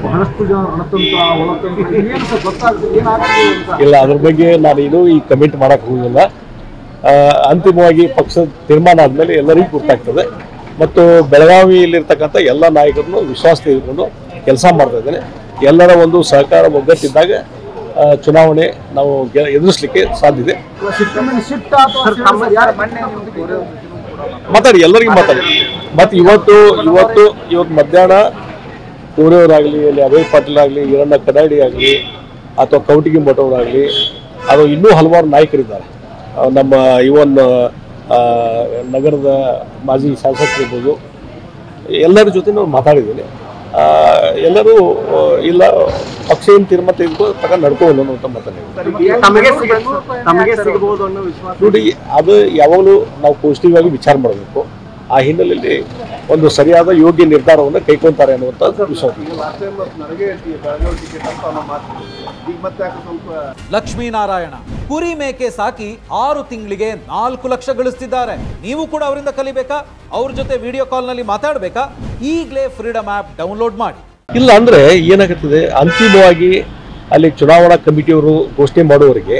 ಬಹಳಷ್ಟು ಜನ ರಣತಂತ್ರ ಒಳತಂತ್ರ ಏನು ಸರ್ ಗೊತ್ತಾಗ್ತದೆ ಏನಾಗ್ತದೆ ಅಂತ ಇಲ್ಲ, ಅದ್ರ ಬಗ್ಗೆ ನಾನು ಇನ್ನೂ ಈ ಕಮೆಂಟ್ ಮಾಡಕ್ಕೆ ಹೋಗಿಲ್ಲ. ಅಂತಿಮವಾಗಿ ಪಕ್ಷದ ತೀರ್ಮಾನ ಆದಮೇಲೆ ಎಲ್ಲರಿಗೂ ಗೊತ್ತಾಗ್ತದೆ. ಮತ್ತು ಬೆಳಗಾವಿಯಲ್ಲಿರ್ತಕ್ಕಂಥ ಎಲ್ಲ ನಾಯಕರನ್ನು ವಿಶ್ವಾಸ ತೆಗೆದುಕೊಂಡು ಕೆಲಸ ಮಾಡ್ತಾ ಇದ್ದೇನೆ. ಎಲ್ಲರ ಒಂದು ಸಹಕಾರ ಒಗ್ಗಟ್ಟಿದ್ದಾಗ ಚುನಾವಣೆ ನಾವು ಎದುರಿಸಲಿಕ್ಕೆ ಸಾಧ್ಯತೆ. ಮಾತಾಡಿ, ಎಲ್ಲರಿಗೂ ಮಾತಾಡಿ. ಮತ್ತು ಇವತ್ತು ಮಧ್ಯಾಹ್ನ ಊರವರಾಗಲಿ, ಅಲ್ಲಿ ಅಭಯ್ ಪಾಟೀಲ್ ಆಗಲಿ, ಈರಣ್ಣ ಕಡಾಡಿ ಆಗಲಿ, ಅಥವಾ ಕೌಟಿಗಿ ಮಠವರಾಗಲಿ, ಅದು ಇನ್ನೂ ಹಲವಾರು ನಾಯಕರಿದ್ದಾರೆ. ನಮ್ಮ ಇವನ್ ನಗರದ ಮಾಜಿ ಶಾಸಕರಿರ್ಬೋದು, ಎಲ್ಲರ ಜೊತೆ ನಾವು ಮಾತಾಡಿದ್ದೀನಿ. ಎಲ್ಲರೂ ಇಲ್ಲ, ಪಕ್ಷ ಏನು ತೀರ್ಮಾನ ತೆಗೆದುಕೊಂಡು ತಗೊಂಡು ನಡ್ಕೊಂಡು ಅಂತ ಮಾತಾಡಿದ್ದೀವಿ. ನೋಡಿ, ಅದು ಯಾವಾಗಲೂ ನಾವು ಪಾಸಿಟಿವ್ ಆಗಿ ವಿಚಾರ ಮಾಡಬೇಕು. ಆ ಹಿನ್ನೆಲೆಯಲ್ಲಿ ಒಂದು ಸರಿಯಾದ ಯೋಗ್ಯ ನಿರ್ಧಾರವನ್ನು ಕೈಗೊಳ್ತಾರೆ ಅನ್ನುವಂಥ ವಿಶ್ವಾಸ. ಲಕ್ಷ್ಮೀನಾರಾಯಣ ಕುರಿ ಮೇಕೆ ಸಾಕಿ 6 ತಿಂಗಳಿಗೆ 4 ಲಕ್ಷ ಗಳಿಸ್ತಿದ್ದಾರೆ. ನೀವು ಕೂಡ ಅವರಿಂದ ಕಲಿಬೇಕಾ? ಅವ್ರ ಜೊತೆ ವಿಡಿಯೋ ಕಾಲ್ನಲ್ಲಿ ಮಾತಾಡಬೇಕಾ? ಈಗಲೇ ಫ್ರೀಡಮ್ ಆ್ಯಪ್ ಡೌನ್ಲೋಡ್ ಮಾಡಿ. ಇಲ್ಲ ಅಂದರೆ ಏನಾಗುತ್ತದೆ, ಅಂತಿಮವಾಗಿ ಅಲ್ಲಿ ಚುನಾವಣಾ ಕಮಿಟಿಯವರು ಘೋಷಣೆ ಮಾಡುವವರಿಗೆ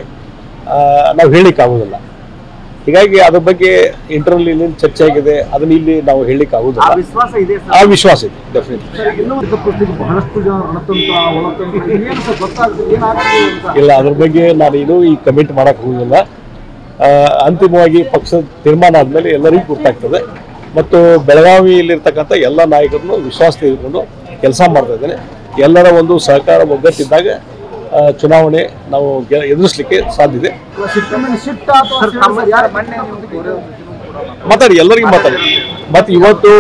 ನಾವು ಹೇಳಿಕ್ಕೆ ಆಗೋದಿಲ್ಲ. ಹೀಗಾಗಿ ಅದ್ರ ಬಗ್ಗೆ ಇಂಟರ್ನಲ್ ಏನೇನು ಚರ್ಚೆ ಆಗಿದೆ ಅದನ್ನ ಇಲ್ಲಿ ನಾವು ಹೇಳಿಕ್ಕೆ ಆಗೋದಿಲ್ಲ. ಆ ವಿಶ್ವಾಸ ಇದೆ ಡೆಫಿನೆಟ್ಲಿ. ಬಹಳಷ್ಟು ಜನ ರಣತಂತ್ರ ಒಳತಂತ್ರ ಏನು ಸರ್ ಗೊತ್ತಾಗ್ತದೆ ಏನಾಗ್ತದೆ ಅಂತ ಇಲ್ಲ, ಅದ್ರ ಬಗ್ಗೆ ನಾನು ಇನ್ನೂ ಈ ಕಮೆಂಟ್ ಮಾಡಕ್ಕೆ ಹೋಗಿಲ್ಲ. ಅಂತಿಮವಾಗಿ ಪಕ್ಷದ ತೀರ್ಮಾನ ಆದಮೇಲೆ ಎಲ್ಲರಿಗೂ ಗೊತ್ತಾಗ್ತದೆ. ಮತ್ತು ಬೆಳಗಾವಿಯಲ್ಲಿರ್ತಕ್ಕಂಥ ಎಲ್ಲ ನಾಯಕರನ್ನು ವಿಶ್ವಾಸ ತೆಗೆದುಕೊಂಡು ಕೆಲಸ ಮಾಡ್ತಾ ಇದ್ದೇನೆ. ಎಲ್ಲರ ಒಂದು ಸಹಕಾರ ಒಗ್ಗಟ್ಟಿದ್ದಾಗ ಚುನಾವಣೆ ನಾವು ಎದುರಿಸಲಿಕ್ಕೆ ಸಾಧ್ಯತೆ. ಮಾತಾಡಿ, ಎಲ್ಲರಿಗೂ ಮಾತಾಡಿ. ಮತ್ತು ಇವತ್ತು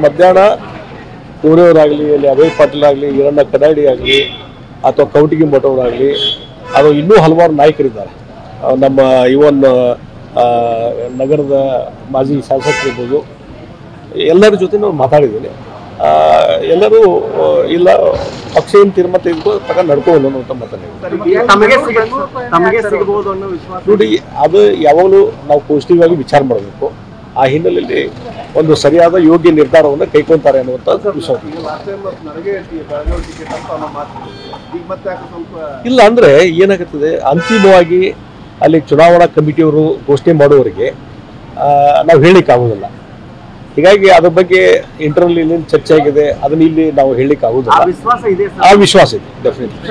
ಮಧ್ಯಾಹ್ನ ಊರವರಾಗಲಿ, ಅಲ್ಲಿ ಅಭಯ್ ಪಾಟೀಲ್ ಆಗಲಿ, ಈರಣ್ಣ ಕಡಾಡಿ ಆಗಲಿ, ಅಥವಾ ಕೌಟಿಗಿ ಮಠವರಾಗಲಿ, ಅದು ಇನ್ನೂ ಹಲವಾರು ನಾಯಕರಿದ್ದಾರೆ. ನಮ್ಮ ಇವನ್ ನಗರದ ಮಾಜಿ ಶಾಸಕರಿರ್ಬೋದು, ಎಲ್ಲರ ಜೊತೆ ನಾವು ಮಾತಾಡಿದ್ದೀನಿ. ಎಲ್ಲರೂ ಇಲ್ಲ, ಪಕ್ಷ ಏನು ತೀರ್ಮಾನ ತೆಗೆದುಕೊಂಡು ತಗೊಂಡು ನಡ್ಕೊಂಡು ಅಂತ ಮಾತಾಡಿದ್ದೀವಿ. ನೋಡಿ, ಅದು ಯಾವಾಗಲೂ ನಾವು ಪಾಸಿಟಿವ್ ಆಗಿ ವಿಚಾರ ಮಾಡಬೇಕು. ಆ ಹಿನ್ನೆಲೆಯಲ್ಲಿ ಒಂದು ಸರಿಯಾದ ಯೋಗ್ಯ ನಿರ್ಧಾರವನ್ನು ಕೈಗೊಳ್ತಾರೆ ಅನ್ನುವಂಥ ವಿಶ್ವಾಸ. ಇಲ್ಲ ಅಂದರೆ ಏನಾಗುತ್ತದೆ, ಅಂತಿಮವಾಗಿ ಅಲ್ಲಿ ಚುನಾವಣಾ ಕಮಿಟಿಯವರು ಘೋಷಣೆ ಮಾಡುವವರಿಗೆ ನಾವು ಹೇಳಿಕ್ಕೆ ಆಗೋದಿಲ್ಲ. ಹೀಗಾಗಿ ಅದ್ರ ಬಗ್ಗೆ ಇಂಟರ್ನಲ್ ಏನೇನು ಚರ್ಚೆ ಆಗಿದೆ ಅದನ್ನ ಇಲ್ಲಿ ನಾವು ಹೇಳಿಕ್ಕೆ ಆಗೋದಿಲ್ಲ. ಆ ವಿಶ್ವಾಸ ಇದೆ ಡೆಫಿನೆಟ್ಲಿ.